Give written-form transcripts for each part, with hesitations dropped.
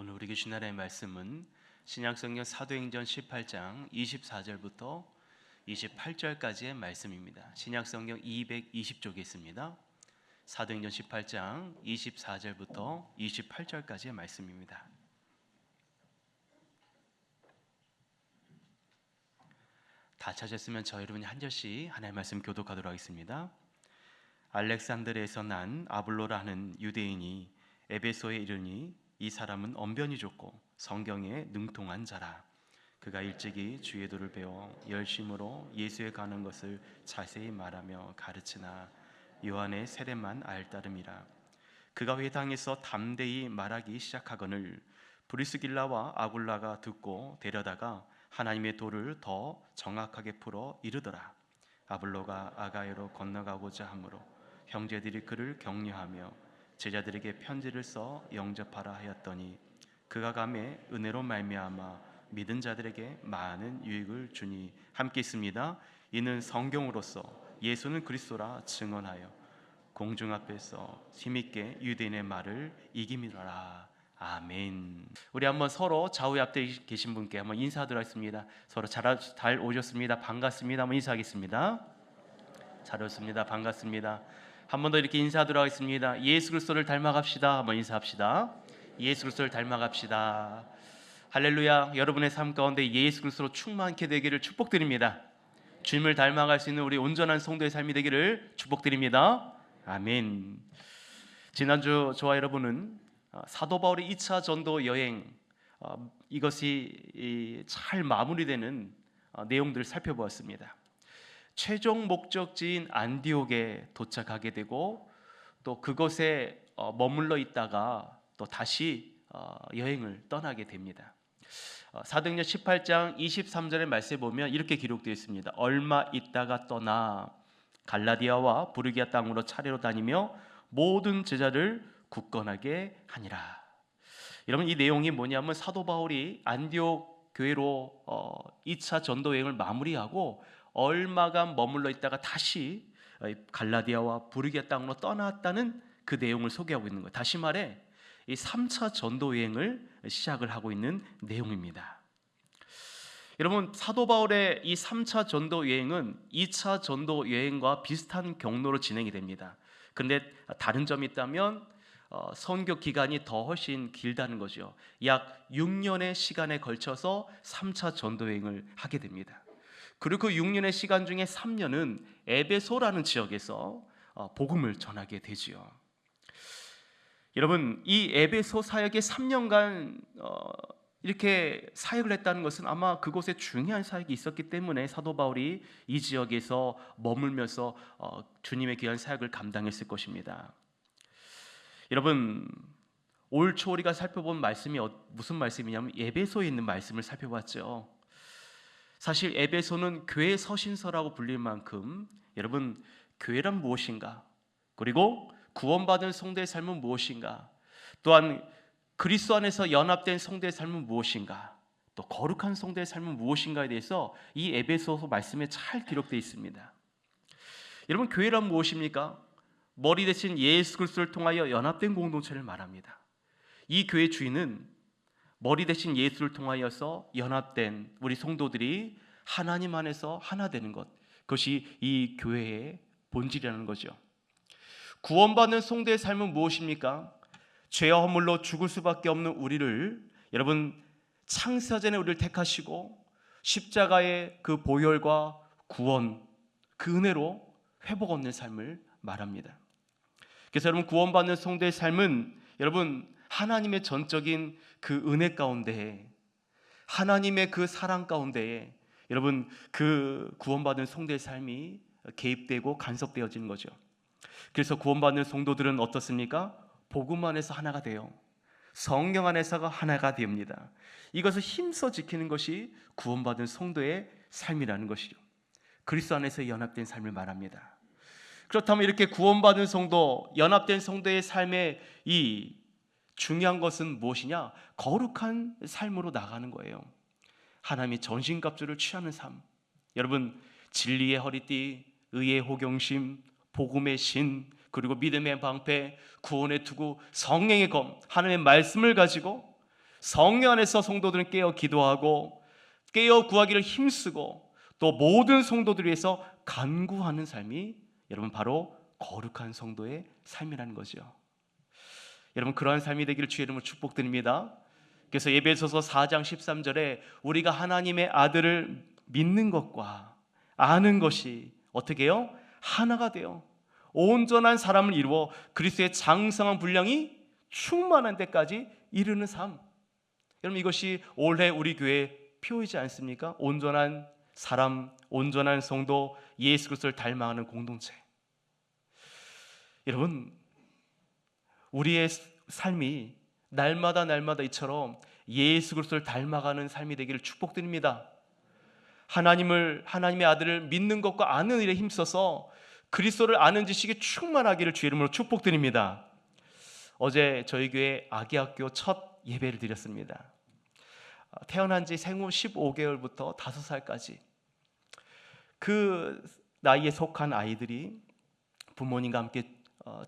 오늘 우리 주신 하나님의 말씀은 신약성경 사도행전 18장 24절부터 28절까지의 말씀입니다. 신약성경 220쪽에 있습니다. 사도행전 18장 24절부터 28절까지의 말씀입니다. 다 찾았으면 저 여러분이 한 절씩 하나님의 말씀 교독하도록 하겠습니다. 알렉산드리아에서 난 아블로라는 유대인이 에베소에 이르니 이 사람은 언변이 좋고 성경에 능통한 자라. 그가 일찍이 주의 도를 배워 열심으로 예수에 가는 것을 자세히 말하며 가르치나 요한의 세례만 알 따름이라. 그가 회당에서 담대히 말하기 시작하거늘 브리스길라와 아굴라가 듣고 데려다가 하나님의 도를 더 정확하게 풀어 이르더라. 아블로가 아가야로 건너가고자 하므로 형제들이 그를 격려하며 제자들에게 편지를 써 영접하라 하였더니 그가 감에 은혜로 말미암아 믿은 자들에게 많은 유익을 주니 함께 있습니다. 이는 성경으로서 예수는 그리스도라 증언하여 공중 앞에서 힘있게 유대인의 말을 이김이라. 아멘. 우리 한번 서로 좌우에 앞에 계신 분께 한번 인사하도록 하겠습니다. 서로 잘 오셨습니다. 반갑습니다. 한번 인사하겠습니다. 잘 오셨습니다. 반갑습니다. 한 번 더 이렇게 인사하도록 하겠습니다. 예수 그리스도를 닮아갑시다. 한번 인사합시다. 예수 그리스도를 닮아갑시다. 할렐루야. 여러분의 삶 가운데 예수 그리스도로 충만케 되기를 축복드립니다. 주님을 닮아갈 수 있는 우리 온전한 성도의 삶이 되기를 축복드립니다. 아멘. 지난주 저와 여러분은 사도 바울의 2차 전도 여행 이것이 잘 마무리되는 내용들을 살펴보았습니다. 최종 목적지인 안디옥에 도착하게 되고 또 그곳에 머물러 있다가 또 다시 여행을 떠나게 됩니다. 사도행전 18장 23절의 말씀에 보면 이렇게 기록되어 있습니다. 얼마 있다가 떠나 갈라디아와 부르기아 땅으로 차례로 다니며 모든 제자를 굳건하게 하니라. 여러분, 이 내용이 뭐냐면 사도 바울이 안디옥 교회로 2차 전도 여행을 마무리하고 얼마간 머물러 있다가 다시 갈라디아와 부르기아 땅으로 떠났다는 그 내용을 소개하고 있는 거예요. 다시 말해 이 3차 전도 여행을 시작을 하고 있는 내용입니다. 여러분, 사도 바울의 이 3차 전도 여행은 2차 전도 여행과 비슷한 경로로 진행이 됩니다. 그런데 다른 점이 있다면 선교 기간이 더 훨씬 길다는 거죠. 약 6년의 시간에 걸쳐서 3차 전도 여행을 하게 됩니다. 그리고 그 6년의 시간 중에 3년은 에베소라는 지역에서 복음을 전하게 되지요. 여러분, 이 에베소 사역에 3년간 이렇게 사역을 했다는 것은 아마 그곳에 중요한 사역이 있었기 때문에 사도 바울이 이 지역에서 머물면서 주님의 귀한 사역을 감당했을 것입니다. 여러분, 올 초 우리가 살펴본 말씀이 무슨 말씀이냐면 에베소에 있는 말씀을 살펴봤죠. 사실 에베소는 교회 서신서라고 불릴 만큼 여러분, 교회란 무엇인가? 그리고 구원받은 성도의 삶은 무엇인가? 또한 그리스도 안에서 연합된 성도의 삶은 무엇인가? 또 거룩한 성도의 삶은 무엇인가에 대해서 이 에베소서 말씀에 잘 기록되어 있습니다. 여러분, 교회란 무엇입니까? 머리 대신 예수 그리스도를 통하여 연합된 공동체를 말합니다. 이 교회 주인은 머리 대신 예수를 통하여서 연합된 우리 성도들이 하나님 안에서 하나 되는 것, 그것이 이 교회의 본질이라는 거죠. 구원받는 성도의 삶은 무엇입니까? 죄와 허물로 죽을 수밖에 없는 우리를 여러분, 창세 전에 우리를 택하시고 십자가의 그 보혈과 구원, 그 은혜로 회복 얻는 삶을 말합니다. 그래서 여러분, 구원받는 성도의 삶은 여러분, 하나님의 전적인 그 은혜 가운데, 하나님의 그 사랑 가운데에 여러분, 그 구원받은 성도의 삶이 개입되고 간섭되어지는 거죠. 그래서 구원받는 성도들은 어떻습니까? 복음 안에서 하나가 돼요. 성령 안에서가 하나가 됩니다. 이것을 힘써 지키는 것이 구원받은 성도의 삶이라는 것이죠. 그리스도 안에서 연합된 삶을 말합니다. 그렇다면 이렇게 구원받은 성도, 연합된 성도의 삶의 이 중요한 것은 무엇이냐? 거룩한 삶으로 나가는 거예요. 하나님이 전신갑주를 취하는 삶. 여러분, 진리의 허리띠, 의의 호경심, 복음의 신, 그리고 믿음의 방패, 구원의 투구, 성령의 검, 하나님의 말씀을 가지고 성령 안에서 성도들은 깨어 기도하고 깨어 구하기를 힘쓰고 또 모든 성도들 위해서 간구하는 삶이 여러분 바로 거룩한 성도의 삶이라는 거죠. 여러분 그러한 삶이 되기를 주의 이름으로 축복드립니다. 그래서 에베소서 4장 13절에 우리가 하나님의 아들을 믿는 것과 아는 것이 어떻게 해요? 하나가 되어 온전한 사람을 이루어 그리스도의 장성한 분량이 충만한 데까지 이르는 삶. 여러분 이것이 올해 우리 교회의 표이지 않습니까? 온전한 사람, 온전한 성도, 예수 그리스도를 닮아가는 공동체. 여러분 우리의 삶이 날마다 이처럼 예수 그리스도를 닮아가는 삶이 되기를 축복드립니다. 하나님의 아들을 믿는 것과 아는 일에 힘써서 그리스도를 아는 지식이 충만하기를 주의 이름으로 축복드립니다. 어제 저희 교회 아기학교 첫 예배를 드렸습니다. 태어난 지 생후 15개월부터 5살까지 그 나이에 속한 아이들이 부모님과 함께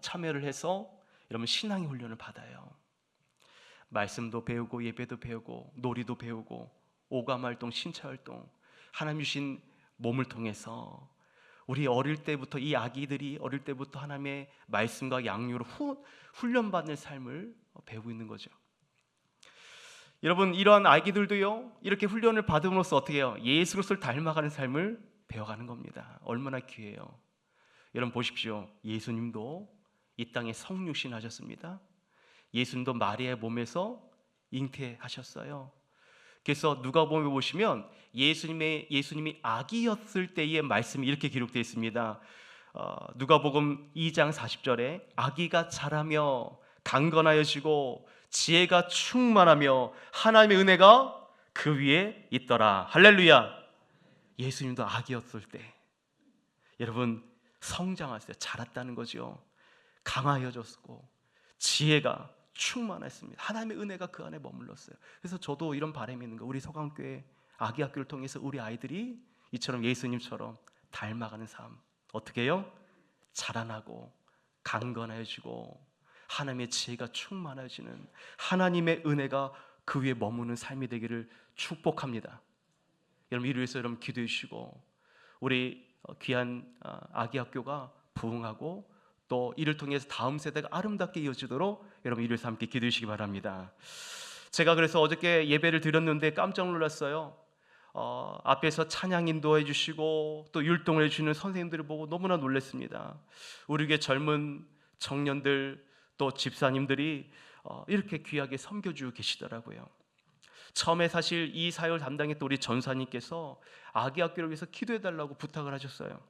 참여를 해서 여러분 신앙의 훈련을 받아요. 말씀도 배우고 예배도 배우고 놀이도 배우고 오감활동, 신체활동, 하나님 주신 몸을 통해서 우리 어릴 때부터 이 아기들이 어릴 때부터 하나님의 말씀과 양육으로 훈련받는 삶을 배우고 있는 거죠. 여러분 이러한 아기들도요 이렇게 훈련을 받음으로써 어떻게 해요? 예수 그리스도를 닮아가는 삶을 배워가는 겁니다. 얼마나 귀해요. 여러분 보십시오. 예수님도 이 땅에 성육신 하셨습니다. 예수님도 마리아의 몸에서 잉태하셨어요. 그래서 누가복음에 보시면 예수님이 아기였을 때의 말씀이 이렇게 기록되어 있습니다. 누가복음 2장 40절에 아기가 자라며 강건하여지고 지혜가 충만하며 하나님의 은혜가 그 위에 있더라. 할렐루야. 예수님도 아기였을 때 여러분 성장하셨어요. 자랐다는 거죠. 강하여졌고 지혜가 충만했습니다. 하나님의 은혜가 그 안에 머물렀어요. 그래서 저도 이런 바람이 있는 거예요. 우리 서강교회 아기 학교를 통해서 우리 아이들이 이처럼 예수님처럼 닮아가는 삶 어떻게 해요? 자라나고 강건해지고 하나님의 지혜가 충만해지는 하나님의 은혜가 그 위에 머무는 삶이 되기를 축복합니다. 여러분 이를 위해서 여러분 기도해 주시고 우리 귀한 아기 학교가 부흥하고 또 이를 통해서 다음 세대가 아름답게 이어지도록 여러분 이를 위해서 함께 기도해 주시기 바랍니다. 제가 그래서 어저께 예배를 드렸는데 깜짝 놀랐어요. 앞에서 찬양 인도해 주시고 또 율동을 해주시는 선생님들을 보고 너무나 놀랐습니다. 우리 교회 젊은 청년들 또 집사님들이 이렇게 귀하게 섬겨주고 계시더라고요. 처음에 사실 이 사역을 담당했던 우리 전사님께서 아기 학교를 위해서 기도해달라고 부탁을 하셨어요.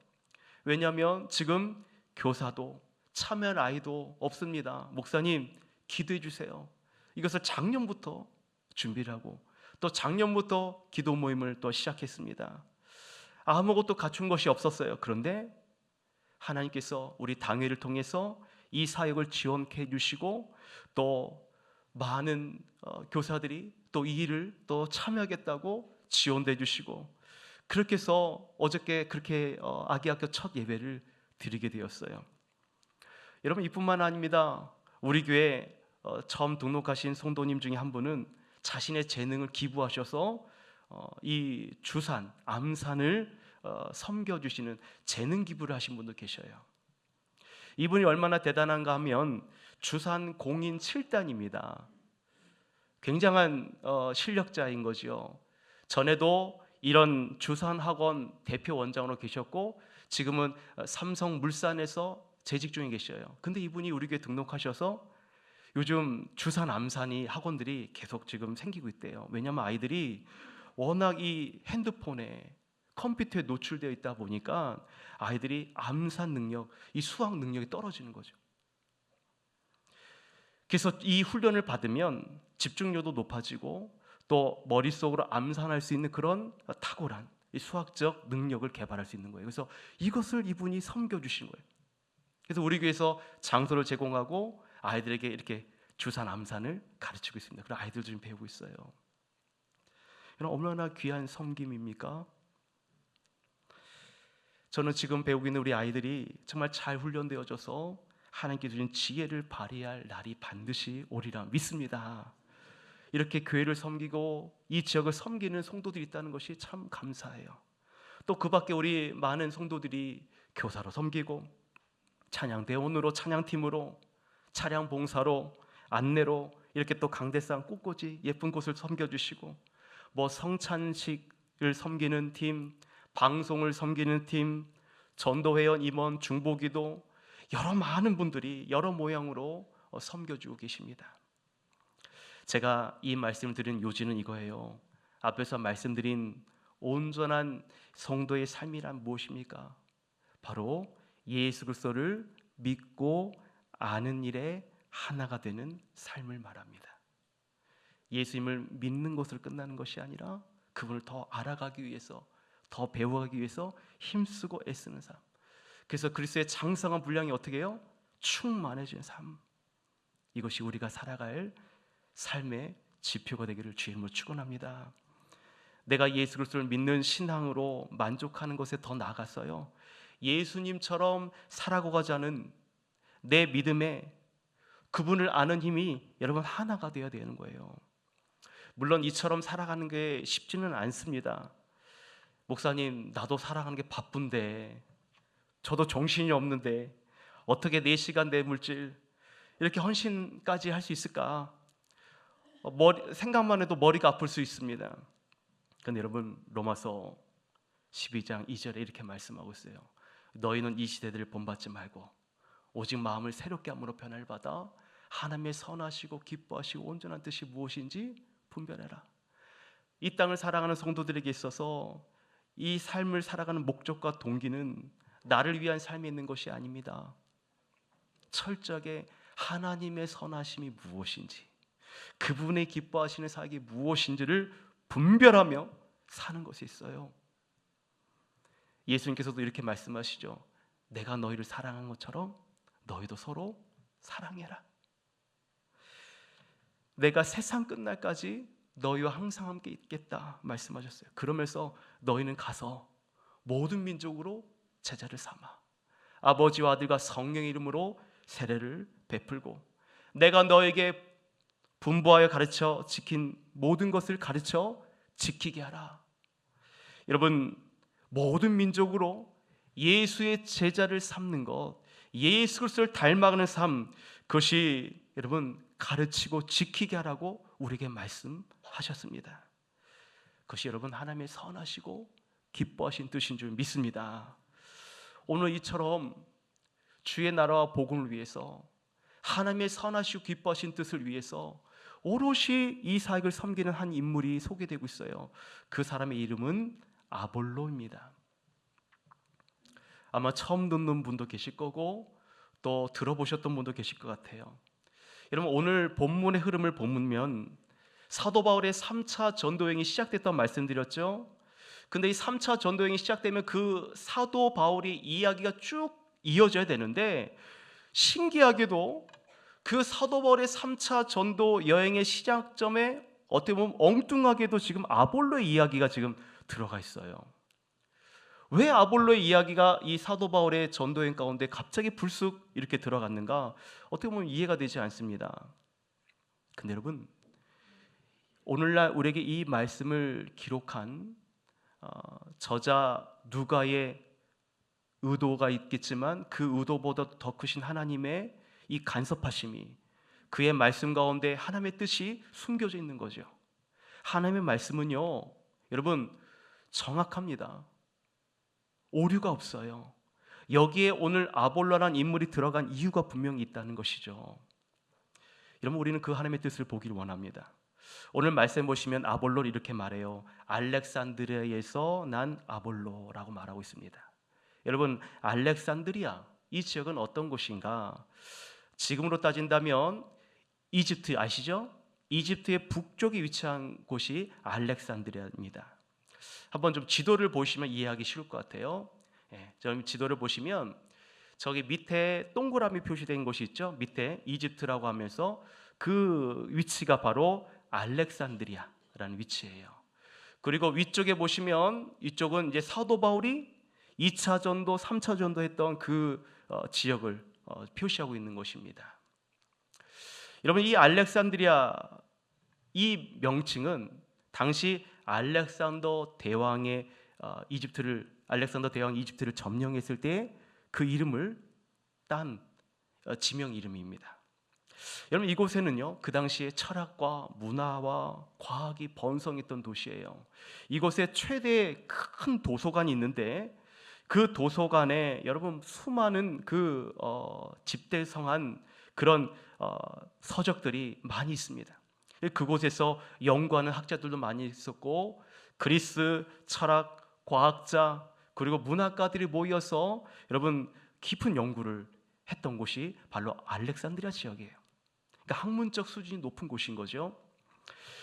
왜냐하면 지금 교사도 참여할 아이도 없습니다. 목사님 기도해 주세요. 이것을 작년부터 준비를 하고 또 작년부터 기도 모임을 또 시작했습니다. 아무것도 갖춘 것이 없었어요. 그런데 하나님께서 우리 당회를 통해서 이 사역을 지원해 주시고 또 많은 교사들이 또 이 일을 또 참여하겠다고 지원해 주시고 그렇게 해서 어저께 그렇게 아기 학교 첫 예배를 드리게 되었어요. 여러분 이뿐만 아닙니다. 우리 교회 처음 등록하신 성도님 중에 한 분은 자신의 재능을 기부하셔서 이 주산, 암산을 섬겨주시는 재능 기부를 하신 분도 계셔요. 이분이 얼마나 대단한가 하면 주산 공인 7단입니다. 굉장한 실력자인 거지요. 전에도 이런 주산학원 대표 원장으로 계셨고 지금은 삼성물산에서 재직 중에 계셔요. 근데 이분이 우리 교회 등록하셔서 요즘 주산 암산이 학원들이 계속 지금 생기고 있대요. 왜냐하면 아이들이 워낙 이 핸드폰에 컴퓨터에 노출되어 있다 보니까 아이들이 암산 능력, 이 수학 능력이 떨어지는 거죠. 그래서 이 훈련을 받으면 집중력도 높아지고 또 머릿속으로 암산할 수 있는 그런 탁월한 이 수학적 능력을 개발할 수 있는 거예요. 그래서 이것을 이분이 섬겨주신 거예요. 그래서 우리 교회에서 장소를 제공하고 아이들에게 이렇게 주산 암산을 가르치고 있습니다. 그리고 아이들도 지금 배우고 있어요. 여러분 얼마나 귀한 섬김입니까? 저는 지금 배우고 있는 우리 아이들이 정말 잘 훈련되어져서 하나님께 주신 지혜를 발휘할 날이 반드시 오리라 믿습니다. 이렇게 교회를 섬기고 이 지역을 섬기는 성도들이 있다는 것이 참 감사해요. 또 그 밖에 우리 많은 성도들이 교사로 섬기고 찬양대원으로, 찬양팀으로, 차량 봉사로, 안내로 이렇게 또 강대상 꽃꽂이 예쁜 곳을 섬겨주시고, 뭐 성찬식을 섬기는 팀, 방송을 섬기는 팀, 전도회원 임원, 중보기도, 여러 많은 분들이 여러 모양으로 섬겨주고 계십니다. 제가 이 말씀을 드린 요지는 이거예요. 앞에서 말씀드린 온전한 성도의 삶이란 무엇입니까? 바로 예수 그리스도를 믿고 아는 일에 하나가 되는 삶을 말합니다. 예수님을 믿는 것을 끝나는 것이 아니라 그분을 더 알아가기 위해서, 더 배워가기 위해서 힘쓰고 애쓰는 삶. 그래서 그리스도의 장성한 분량이 어떻게 해요? 충만해지는 삶. 이것이 우리가 살아갈 삶의 지표가 되기를 주님으로 축원합니다. 내가 예수 그리스도를 믿는 신앙으로 만족하는 것에 더 나아갔어요. 예수님처럼 살아가자는 내 믿음에 그분을 아는 힘이 여러분 하나가 되어야 되는 거예요. 물론 이처럼 살아가는 게 쉽지는 않습니다. 목사님, 나도 살아가는 게 바쁜데, 저도 정신이 없는데 어떻게 4시간 내 물질 이렇게 헌신까지 할 수 있을까? 생각만 해도 머리가 아플 수 있습니다. 그런데 여러분, 로마서 12장 2절에 이렇게 말씀하고 있어요. 너희는 이 시대들을 본받지 말고 오직 마음을 새롭게 함으로 변화를 받아 하나님의 선하시고 기뻐하시고 온전한 뜻이 무엇인지 분별해라. 이 땅을 살아가는 성도들에게 있어서 이 삶을 살아가는 목적과 동기는 나를 위한 삶이 있는 것이 아닙니다. 철저하게 하나님의 선하심이 무엇인지, 그분의 기뻐하시는 사역이 무엇인지를 분별하며 사는 것이 있어요. 예수님께서도 이렇게 말씀하시죠. 내가 너희를 사랑한 것처럼 너희도 서로 사랑해라. 내가 세상 끝날까지 너희와 항상 함께 있겠다 말씀하셨어요. 그러면서 너희는 가서 모든 민족으로 제자를 삼아 아버지와 아들과 성령의 이름으로 세례를 베풀고 내가 너에게 분부하여 가르쳐 지킨 모든 것을 가르쳐 지키게 하라. 여러분, 모든 민족으로 예수의 제자를 삼는 것, 예수 그리스도를 닮아가는 삶, 그것이 여러분 가르치고 지키게 하라고 우리에게 말씀하셨습니다. 그것이 여러분 하나님의 선하시고 기뻐하신 뜻인 줄 믿습니다. 오늘 이처럼 주의 나라와 복음을 위해서, 하나님의 선하시고 기뻐하신 뜻을 위해서 오롯이 이 사역을 섬기는 한 인물이 소개되고 있어요. 그 사람의 이름은 아볼로입니다. 아마 처음 듣는 분도 계실 거고 또 들어보셨던 분도 계실 것 같아요. 여러분, 오늘 본문의 흐름을 보면 사도 바울의 3차 전도여행이 시작됐다고 말씀드렸죠. 근데 이 3차 전도여행이 시작되면 그 사도 바울이 이야기가 쭉 이어져야 되는데, 신기하게도 그 사도 바울의 3차 전도 여행의 시작점에 어떻게 보면 엉뚱하게도 지금 아볼로의 이야기가 지금 들어가 있어요. 왜 아볼로의 이야기가 이 사도 바울의 전도여행 가운데 갑자기 불쑥 이렇게 들어갔는가? 어떻게 보면 이해가 되지 않습니다. 근데 여러분, 오늘날 우리에게 이 말씀을 기록한 저자 누가의 의도가 있겠지만 그 의도보다 더 크신 하나님의 이 간섭하심이, 그의 말씀 가운데 하나님의 뜻이 숨겨져 있는 거죠. 하나님의 말씀은요, 여러분 정확합니다. 오류가 없어요. 여기에 오늘 아볼로라는 인물이 들어간 이유가 분명히 있다는 것이죠. 여러분, 우리는 그 하나님의 뜻을 보기를 원합니다. 오늘 말씀 보시면 아볼로를 이렇게 말해요. 알렉산드리아에서 난 아볼로라고 말하고 있습니다. 여러분, 알렉산드리아, 이 지역은 어떤 곳인가? 지금으로 따진다면 이집트 아시죠? 이집트의 북쪽에 위치한 곳이 알렉산드리아입니다. 한번 좀 지도를 보시면 이해하기 쉬울 것 같아요. 좀 지도를 보시면 저기 밑에 동그라미 표시된 곳이 있죠. 밑에 이집트라고 하면서 그 위치가 바로 알렉산드리아라는 위치예요. 그리고 위쪽에 보시면 이쪽은 이제 사도 바울이 2차 전도, 3차 전도 했던 그 지역을 표시하고 있는 곳입니다. 여러분, 이 알렉산드리아 이 명칭은 당시 알렉산더 대왕이 이집트를 점령했을 때 그 이름을 딴 지명 이름입니다. 여러분, 이곳에는요, 그 당시에 철학과 문화와 과학이 번성했던 도시예요. 이곳에 최대 큰 도서관이 있는데 그 도서관에 여러분 수많은 집대성한 그런 서적들이 많이 있습니다. 그곳에서 연구하는 학자들도 많이 있었고, 그리스 철학, 과학자 그리고 문학가들이 모여서 여러분 깊은 연구를 했던 곳이 바로 알렉산드리아 지역이에요. 그러니까 학문적 수준이 높은 곳인 거죠.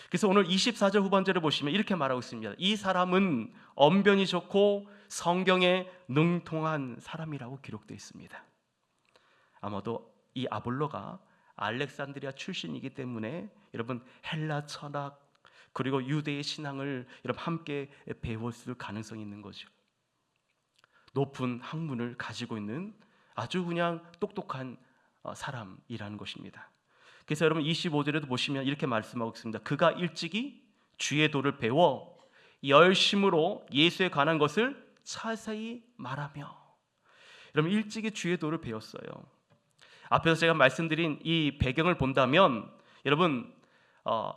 그래서 오늘 24절 후반절을 보시면 이렇게 말하고 있습니다. 이 사람은 언변이 좋고 성경에 능통한 사람이라고 기록되어 있습니다. 아마도 이 아볼로가 알렉산드리아 출신이기 때문에 여러분 헬라 철학 그리고 유대의 신앙을 여러분 함께 배웠을 가능성이 있는 거죠. 높은 학문을 가지고 있는 아주 그냥 똑똑한 사람이라는 것입니다. 그래서 여러분 25절에도 보시면 이렇게 말씀하고 있습니다. 그가 일찍이 주의 도를 배워 열심으로 예수에 관한 것을 자세히 말하며. 여러분 일찍이 주의 도를 배웠어요. 앞에서 제가 말씀드린 이 배경을 본다면 여러분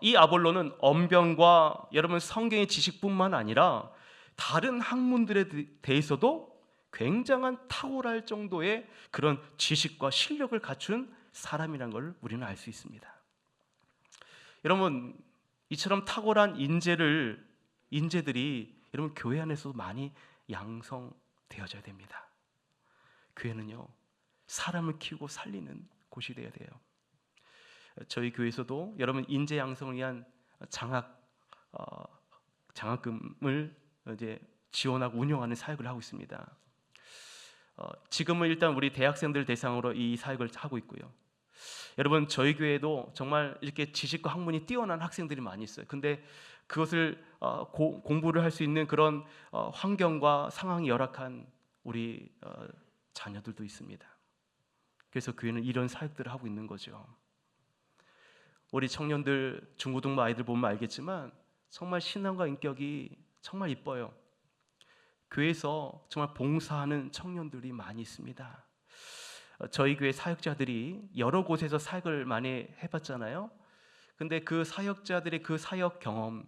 이 아볼로는 언변과 여러분 성경의 지식뿐만 아니라 다른 학문들에 대해서도 굉장한 탁월할 정도의 그런 지식과 실력을 갖춘 사람이라는 걸 우리는 알 수 있습니다. 여러분 이처럼 탁월한 인재들이 여러분 교회 안에서도 많이 양성되어져야 됩니다. 교회는요 사람을 키우고 살리는 곳이 되어야 돼요. 저희 교회에서도 여러분 인재 양성을 위한 장학금을 이제 지원하고 운영하는 사역을 하고 있습니다. 지금은 일단 우리 대학생들 대상으로 이 사역을 하고 있고요. 여러분 저희 교회에도 정말 이렇게 지식과 학문이 뛰어난 학생들이 많이 있어요. 근데 그것을 공부를 할 수 있는 그런 환경과 상황이 열악한 우리 자녀들도 있습니다. 그래서 교회는 이런 사역들을 하고 있는 거죠. 우리 청년들, 중고등부 아이들 보면 알겠지만 정말 신앙과 인격이 정말 이뻐요. 교회에서 정말 봉사하는 청년들이 많이 있습니다. 저희 교회 사역자들이 여러 곳에서 사역을 많이 해봤잖아요. 근데 그 사역자들의 그 사역 경험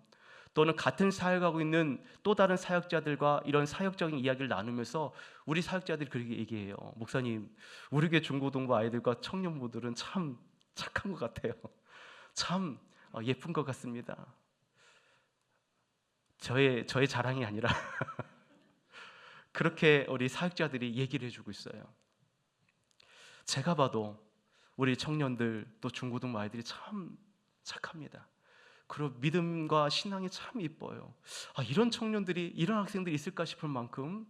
또는 같은 사역하고 있는 또 다른 사역자들과 이런 사역적인 이야기를 나누면서 우리 사역자들이 그렇게 얘기해요. 목사님, 우리 교회 중고등부 아이들과 청년부들은 참 착한 것 같아요. 참 예쁜 것 같습니다. 저의 자랑이 아니라 그렇게 우리 사역자들이 얘기를 해주고 있어요. 제가 봐도 우리 청년들 또 중고등부 아이들이 참 착합니다. 그리고 믿음과 신앙이 참 이뻐요. 이런 청년들이, 이런 학생들이 있을까 싶을 만큼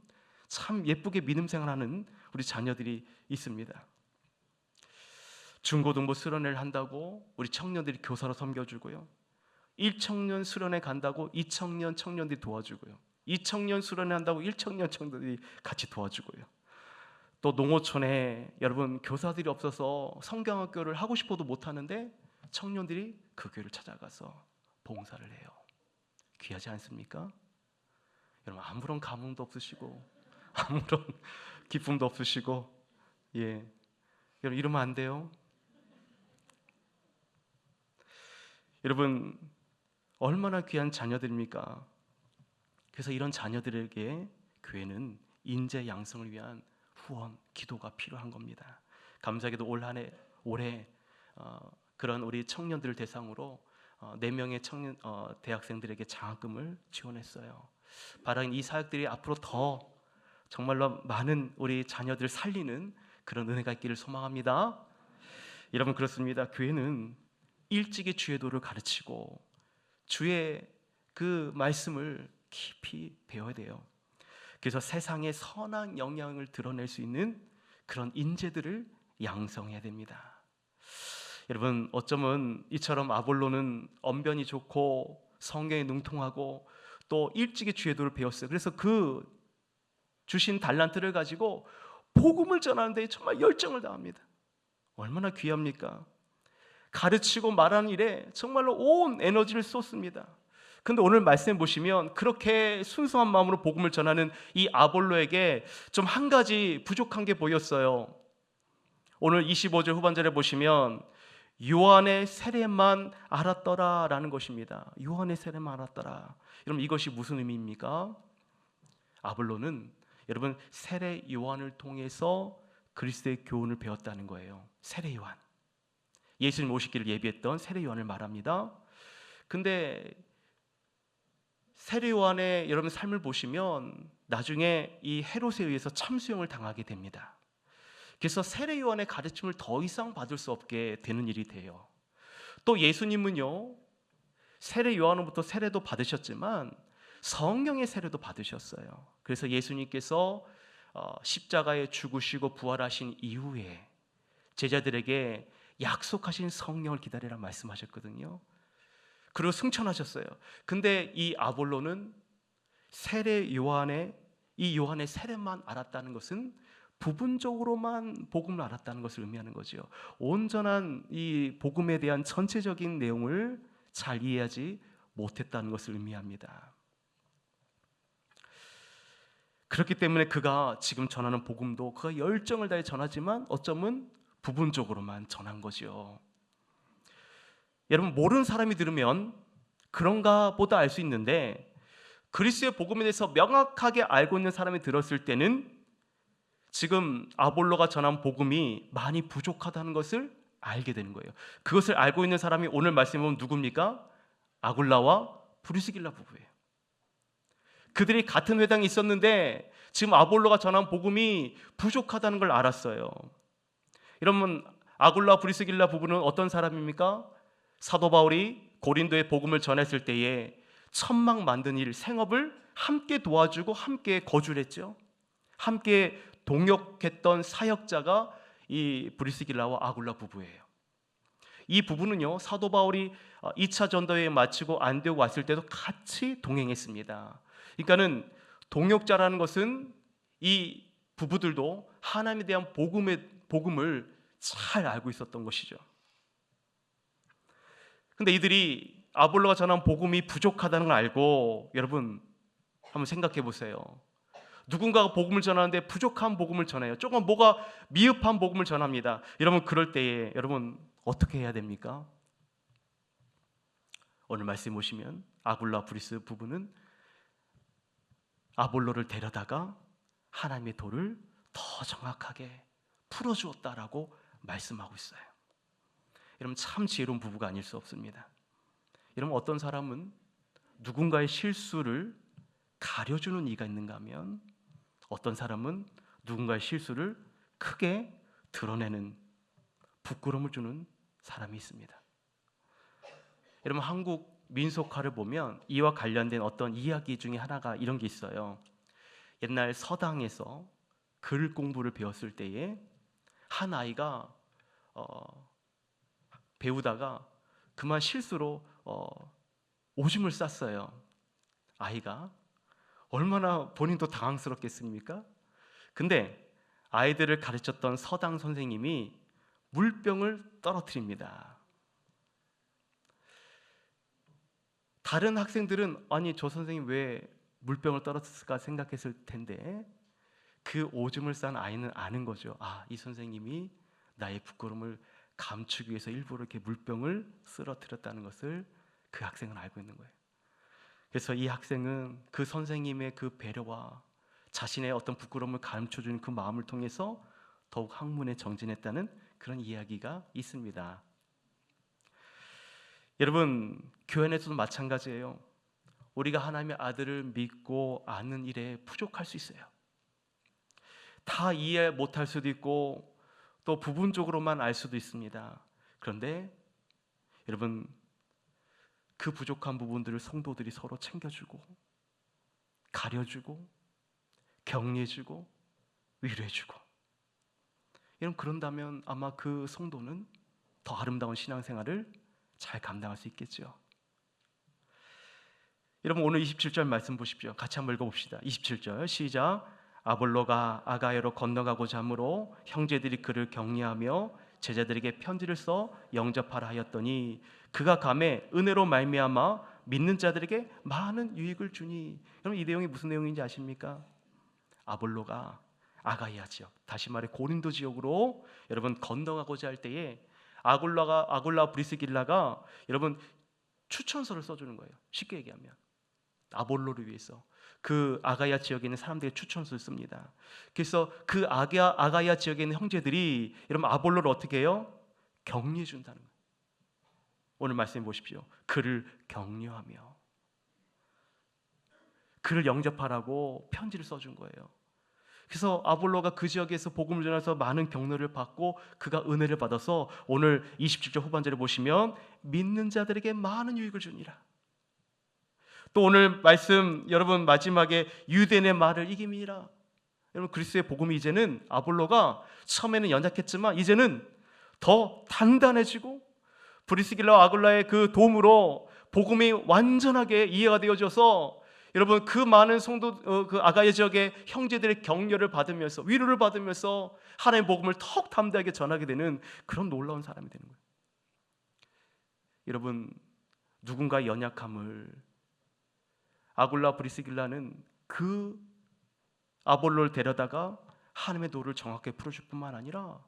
참 예쁘게 믿음 생활하는 우리 자녀들이 있습니다. 중고등부 수련회를 한다고 우리 청년들이 교사로 섬겨주고요. 1청년 수련회 간다고 2청년 청년들이 도와주고요. 2청년 수련회 한다고 1청년 청년들이 같이 도와주고요. 또 농어촌에 여러분 교사들이 없어서 성경학교를 하고 싶어도 못하는데 청년들이 그 교회를 찾아가서 봉사를 해요. 귀하지 않습니까? 여러분 아무런 감흥도 없으시고 아무런 기쁨도 없으시고 여러분 이러면 안 돼요. 여러분 얼마나 귀한 자녀들입니까? 그래서 이런 자녀들에게 교회는 인재 양성을 위한 후원, 기도가 필요한 겁니다. 감사하게도 올해 그런 우리 청년들을 대상으로 4명의 청년 대학생들에게 장학금을 지원했어요. 바라는 이 사역들이 앞으로 더 정말로 많은 우리 자녀들을 살리는 그런 은혜가 있기를 소망합니다. 여러분 그렇습니다. 교회는 일찍이 주의 도를 가르치고 주의 그 말씀을 깊이 배워야 돼요. 그래서 세상에 선한 영향을 드러낼 수 있는 그런 인재들을 양성해야 됩니다. 여러분 어쩌면 이처럼 아볼로는 언변이 좋고 성경에 능통하고 또 일찍이 주의 도를 배웠어요. 그래서 그 주신 달란트를 가지고 복음을 전하는 데 정말 열정을 다합니다. 얼마나 귀합니까? 가르치고 말하는 일에 정말로 온 에너지를 쏟습니다. 근데 오늘 말씀 보시면 그렇게 순수한 마음으로 복음을 전하는 이 아볼로에게 좀 한 가지 부족한 게 보였어요. 오늘 25절 후반절에 보시면 요한의 세례만 알았더라라는 것입니다. 요한의 세례만 알았더라. 여러분, 이것이 무슨 의미입니까? 아볼로는 여러분 세례 요한을 통해서 그리스도의 교훈을 배웠다는 거예요. 세례 요한, 예수님 오시기를 예비했던 세례 요한을 말합니다. 근데 세례 요한의 여러분 삶을 보시면 나중에 이 헤롯에 의해서 참수형을 당하게 됩니다. 그래서 세례 요한의 가르침을 더 이상 받을 수 없게 되는 일이 돼요. 또 예수님은요, 세례 요한으로부터 세례도 받으셨지만 성령의 세례도 받으셨어요. 그래서 예수님께서 십자가에 죽으시고 부활하신 이후에 제자들에게 약속하신 성령을 기다리라 말씀하셨거든요. 그리고 승천하셨어요. 근데 이 아볼로는 세례 요한의 이 요한의 세례만 알았다는 것은 부분적으로만 복음을 알았다는 것을 의미하는 거죠. 온전한 이 복음에 대한 전체적인 내용을 잘 이해하지 못했다는 것을 의미합니다. 그렇기 때문에 그가 지금 전하는 복음도 그가 열정을 다해 전하지만 어쩌면 부분적으로만 전한 거죠. 여러분, 모르는 사람이 들으면 그런가 보다 알 수 있는데 그리스도의 복음에 대해서 명확하게 알고 있는 사람이 들었을 때는 지금 아볼로가 전한 복음이 많이 부족하다는 것을 알게 되는 거예요. 그것을 알고 있는 사람이 오늘 말씀해 보면 누굽니까? 아굴라와 브리스길라 부부예요. 그들이 같은 회당에 있었는데 지금 아볼로가 전한 복음이 부족하다는 걸 알았어요. 여러분, 아굴라 브리스길라 부부는 어떤 사람입니까? 사도 바울이 고린도에 복음을 전했을 때에 천막 만든 일, 생업을 함께 도와주고 함께 거주를 했죠. 함께 동역했던 사역자가 이 브리스길라와 아굴라 부부예요. 이 부부는요, 사도 바울이 2차 전도회에 마치고 안디옥 왔을 때도 같이 동행했습니다. 그러니까는 동역자라는 것은 이 부부들도 하나님에 대한 복음을 잘 알고 있었던 것이죠. 근데 이들이 아볼로가 전한 복음이 부족하다는 걸 알고, 여러분 한번 생각해 보세요. 누군가가 복음을 전하는데 부족한 복음을 전해요. 조금 뭐가 미흡한 복음을 전합니다. 여러분, 그럴 때에 여러분 어떻게 해야 됩니까? 오늘 말씀 보시면 아굴라 브리스 부부는 아볼로를 데려다가 하나님의 도를 더 정확하게 풀어주었다라고 말씀하고 있어요. 여러분, 참 지혜로운 부부가 아닐 수 없습니다. 여러분, 어떤 사람은 누군가의 실수를 가려주는 이가 있는가 하면 어떤 사람은 누군가의 실수를 크게 드러내는 부끄러움을 주는 사람이 있습니다. 여러분, 한국 민속화를 보면 이와 관련된 어떤 이야기 중에 하나가 이런 게 있어요. 옛날 서당에서 글 공부를 배웠을 때에 한 아이가 배우다가 그만 실수로 오줌을 쌌어요. 아이가 얼마나 본인도 당황스럽겠습니까? 근데 아이들을 가르쳤던 서당 선생님이 물병을 떨어뜨립니다. 다른 학생들은 아니 저 선생님 왜 물병을 떨어뜨렸을까 생각했을 텐데 그 오줌을 싼 아이는 아는 거죠. 아, 이 선생님이 나의 부끄러움을 감추기 위해서 일부러 이렇게 물병을 쓰러뜨렸다는 것을 그 학생은 알고 있는 거예요. 그래서 이 학생은 그 선생님의 그 배려와 자신의 어떤 부끄러움을 감춰주는 그 마음을 통해서 더욱 학문에 정진했다는 그런 이야기가 있습니다. 여러분, 교회 안에서도 마찬가지예요. 우리가 하나님의 아들을 믿고 아는 일에 부족할 수 있어요. 다 이해 못할 수도 있고 또 부분적으로만 알 수도 있습니다. 그런데 여러분, 그 부족한 부분들을 성도들이 서로 챙겨주고 가려주고 격려해주고 위로해주고, 여러분 그런다면 아마 그 성도는 더 아름다운 신앙생활을 잘 감당할 수 있겠죠. 여러분, 오늘 27절 말씀 보십시오. 같이 한번 읽어봅시다. 27절 시작. 아볼로가 아가야로 건너가고자 하므로 형제들이 그를 격려하며 제자들에게 편지를 써 영접하라 하였더니 그가 감에 은혜로 말미암아 믿는 자들에게 많은 유익을 주니. 그럼 이 내용이 무슨 내용인지 아십니까? 아볼로가 아가이아 지역, 다시 말해 고린도 지역으로 여러분 건너가고자 할 때에 아굴라 브리스길라가 여러분 추천서를 써주는 거예요. 쉽게 얘기하면 아볼로를 위해서 그 아가야 지역에 있는 사람들의 추천서를 씁니다. 그래서 그 아가야 지역에 있는 형제들이 여러분 아볼로를 어떻게 해요? 격려해 준다는 거예요. 오늘 말씀해 보십시오. 그를 격려하며 그를 영접하라고 편지를 써준 거예요. 그래서 아볼로가 그 지역에서 복음을 전해서 많은 격려를 받고 그가 은혜를 받아서 오늘 27절 후반절에 보시면 믿는 자들에게 많은 유익을 주니라. 또 오늘 말씀 여러분 마지막에 유대인의 말을 이김이라. 여러분 그리스도의 복음이 이제는 아볼로가 처음에는 연약했지만 이제는 더 단단해지고 브리스길라와 아굴라의 그 도움으로 복음이 완전하게 이해가 되어져서 여러분 그 많은 성도 그 아가야 지역의 형제들의 격려를 받으면서 위로를 받으면서 하나님의 복음을 더욱 담대하게 전하게 되는 그런 놀라운 사람이 되는 거예요. 여러분 누군가의 연약함을 아굴라 브리스길라는 그 아볼로를 데려다가 하나님의 도를 정확하게 풀어줄 뿐만 아니라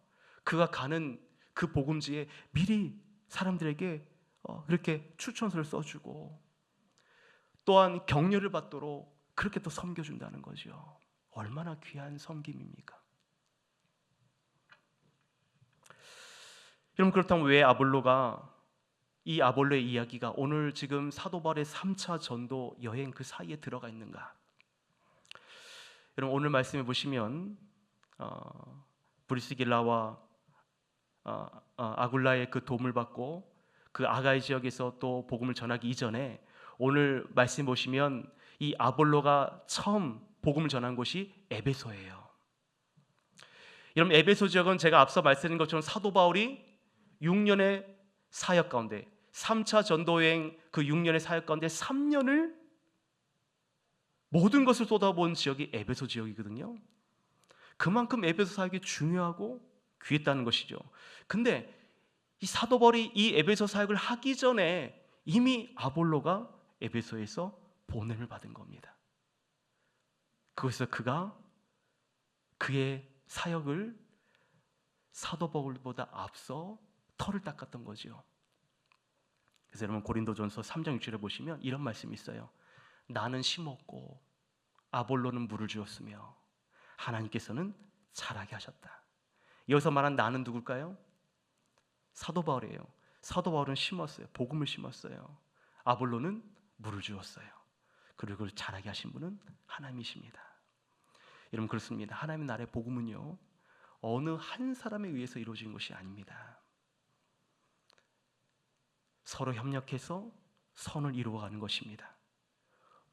그가 가는 그 복음지에 미리 사람들에게 그렇게 추천서를 써주고 또한 격려를 받도록 그렇게 또 섬겨준다는 거죠. 얼마나 귀한 섬김입니까? 여러분 그렇다면 왜 이 아볼로의 이야기가 오늘 지금 사도 바울의 3차 전도 여행 그 사이에 들어가 있는가? 여러분 오늘 말씀해 보시면 브리스길라와 아굴라의 그 도움을 받고 그 아가야 지역에서 또 복음을 전하기 이전에 오늘 말씀 보시면 이 아볼로가 처음 복음을 전한 곳이 에베소예요. 여러분 에베소 지역은 제가 앞서 말씀드린 것처럼 사도 바울이 6년의 사역 가운데 3차 전도여행 그 6년의 사역 가운데 3년을 모든 것을 쏟아본 지역이 에베소 지역이거든요. 그만큼 에베소 사역이 중요하고 귀했다는 것이죠. 근데 이 사도 바울이 이 에베소 사역을 하기 전에 이미 아볼로가 에베소에서 보냄을 받은 겁니다. 그것에서 그가 그의 사역을 사도 바울보다 앞서 털을 닦았던 거죠. 그래서 여러분 고린도전서 3장 6절에 보시면 이런 말씀이 있어요. 나는 심었고 아볼로는 물을 주었으며 하나님께서는 자라게 하셨다. 여기서 말한 나는 누굴까요? 사도 바울이에요. 사도 바울은 심었어요. 복음을 심었어요. 아볼로는 물을 주었어요. 그리고 그걸 자라게 하신 분은 하나님이십니다. 여러분 그렇습니다. 하나님의 나라의 복음은요 어느 한 사람에 의해서 이루어진 것이 아닙니다. 서로 협력해서 선을 이루어가는 것입니다.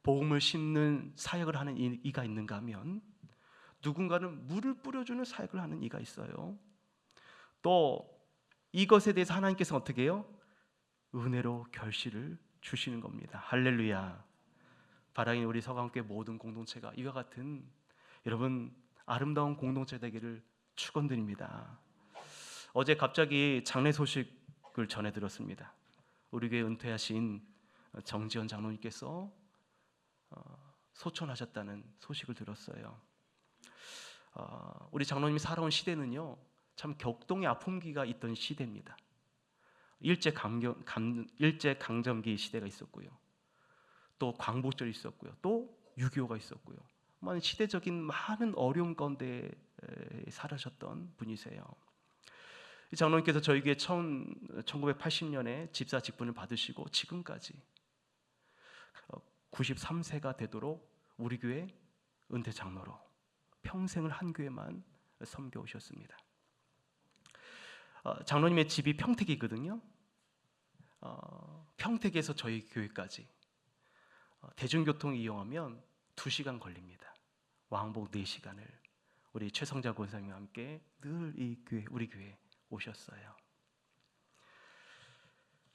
복음을 심는 사역을 하는 이가 있는가 하면 누군가는 물을 뿌려주는 사역을 하는 이가 있어요. 또 이것에 대해서 하나님께서 어떻게 해요? 은혜로 결실을 주시는 겁니다. 할렐루야. 바라긴 우리 서강교회 모든 공동체가 이와 같은 여러분 아름다운 공동체 되기를 축원드립니다. 어제 갑자기 장례 소식을 전해드렸습니다. 우리 교회 은퇴하신 정지현 장로님께서 소천하셨다는 소식을 들었어요. 우리 장로님이 살아온 시대는요 참 격동의 아픔기가 있던 시대입니다. 일제강점기 시대가 있었고요, 또 광복절이 있었고요, 또 6.25가 있었고요. 시대적인 많은 어려운 가운데 살아셨던 분이세요. 이 장로님께서 저희 교회 1980년에 집사 직분을 받으시고 지금까지 93세가 되도록 우리 교회 은퇴 장로로 평생을 한 교회만 섬겨 오셨습니다. 장로님의 집이 평택이거든요. 평택에서 저희 교회까지 대중교통 이용하면 2시간 걸립니다. 왕복 4시간을 우리 최성자 권사님과 함께 늘 우리 교회 오셨어요.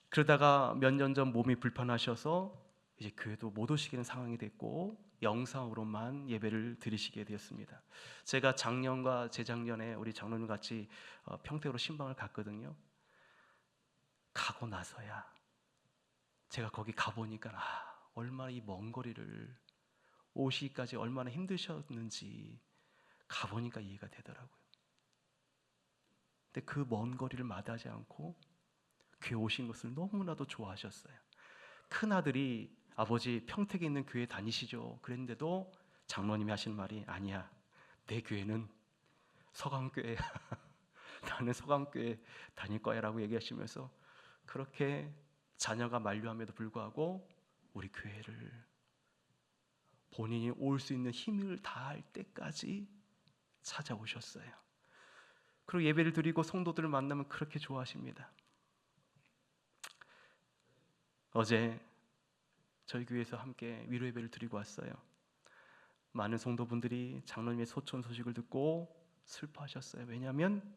그러다가 몇 년 전 몸이 불편하셔서 이제 교회도 못 오시게 상황이 됐고 영상으로만 예배를 드리시게 되었습니다. 제가 작년과 재작년에 우리 장로님 같이 평택으로 신방을 갔거든요. 가고 나서야 제가 거기 가보니까 얼마나 이 먼 거리를 오시기까지 얼마나 힘드셨는지 가보니까 이해가 되더라고요. 근데 그 먼 거리를 마다하지 않고 교회 오신 것을 너무나도 좋아하셨어요. 큰아들이 아버지 평택에 있는 교회 다니시죠? 그랬는데도 장로님이 하신 말이 아니야, 내 교회는 서강교회 나는 서강교회 다닐 거야 라고 얘기하시면서 그렇게 자녀가 만류함에도 불구하고 우리 교회를 본인이 올 수 있는 힘을 다할 때까지 찾아오셨어요. 그리고 예배를 드리고 성도들을 만나면 그렇게 좋아하십니다. 어제 저희 교회에서 함께 위로 예배를 드리고 왔어요. 많은 성도분들이 장로님의 소천 소식을 듣고 슬퍼하셨어요. 왜냐하면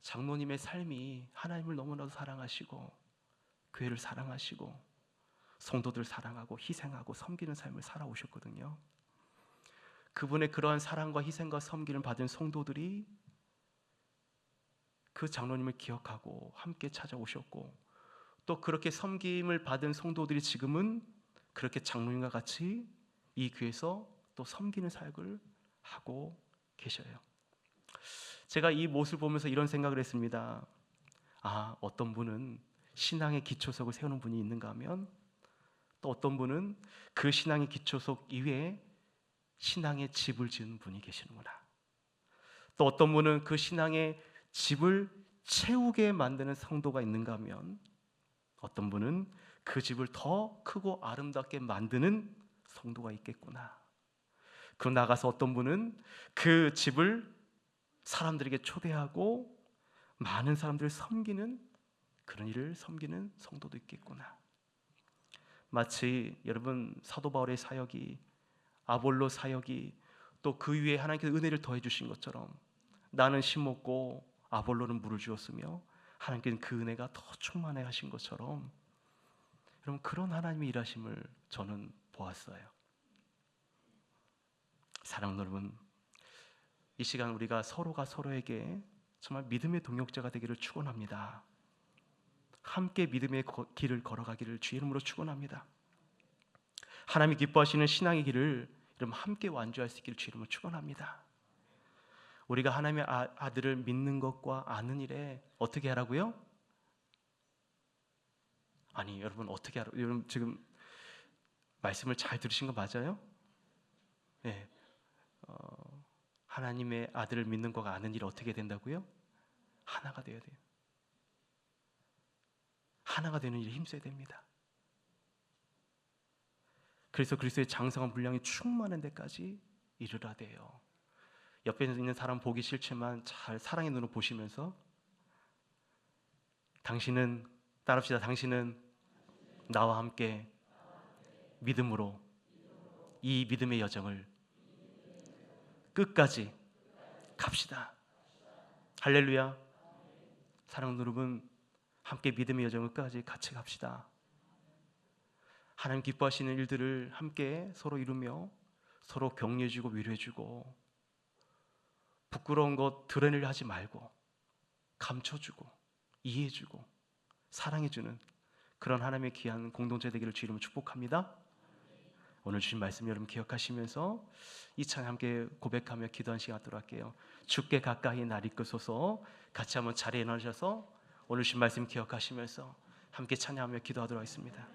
장로님의 삶이 하나님을 너무나도 사랑하시고 교회를 사랑하시고 성도들 사랑하고 희생하고 섬기는 삶을 살아오셨거든요. 그분의 그러한 사랑과 희생과 섬기를 받은 성도들이 그 장로님을 기억하고 함께 찾아오셨고, 또 그렇게 섬김을 받은 성도들이 지금은 그렇게 장로님과 같이 이 교회에서 또 섬기는 사역을 하고 계셔요. 제가 이 모습을 보면서 이런 생각을 했습니다. 어떤 분은 신앙의 기초석을 세우는 분이 있는가 하면 또 어떤 분은 그 신앙의 기초석 이외에 신앙의 집을 지은 분이 계시는구나. 또 어떤 분은 그 신앙의 집을 채우게 만드는 성도가 있는가 하면 어떤 분은 그 집을 더 크고 아름답게 만드는 성도가 있겠구나. 그럼 나가서 어떤 분은 그 집을 사람들에게 초대하고 많은 사람들을 섬기는 그런 일을 섬기는 성도도 있겠구나. 마치 여러분 사도 바울의 사역이, 아볼로 사역이 또 그 위에 하나님께서 은혜를 더해 주신 것처럼 나는 심었고 아볼로는 물을 주었으며 하나님께서는 그 은혜가 더 충만해 하신 것처럼 여러분 그런 하나님의 일하심을 저는 보았어요. 사랑하는 여러분, 이 시간 우리가 서로가 서로에게 정말 믿음의 동역자가 되기를 축원합니다. 함께 믿음의 길을 걸어가기를 주의 이름으로 축원합니다. 하나님이 기뻐하시는 신앙의 길을 여러분 함께 완주할 수 있기를 주의 이름으로 축원합니다. 우리가 하나님의 아들을 믿는 것과 아는 일에 어떻게 하라고요? 아니 여러분 어떻게 하라고? 여러분 지금 말씀을 잘 들으신 거 맞아요? 네. 하나님의 아들을 믿는 것과 아는 일이 어떻게 된다고요? 하나가 되어야 돼요. 하나가 되는 일에 힘써야 됩니다. 그래서 그리스도의 장성한 분량이 충만한 데까지 이르라 돼요. 옆에 있는 사람 보기 싫지만 잘 사랑의 눈으로 보시면서 당신은, 따라합시다. 당신은 나와 함께 믿음으로 이 믿음의 여정을 끝까지 갑시다. 할렐루야. 사랑하는 여러분, 함께 믿음의 여정을 끝까지 같이 갑시다. 하나님 기뻐하시는 일들을 함께 서로 이루며 서로 격려해주고 위로해주고 부끄러운 것 드러내려 하지 말고 감춰주고 이해해주고 사랑해주는 그런 하나님의 귀한 공동체 되기를 주의 이름으로 축복합니다. 오늘 주신 말씀 여러분 기억하시면서 이 찬양 함께 고백하며 기도한 시간 갖도록 할게요. 주께 가까이 날 이끄소서. 같이 한번 자리에 나셔서 오늘 주신 말씀 기억하시면서 함께 찬양하며 기도하도록 하겠습니다.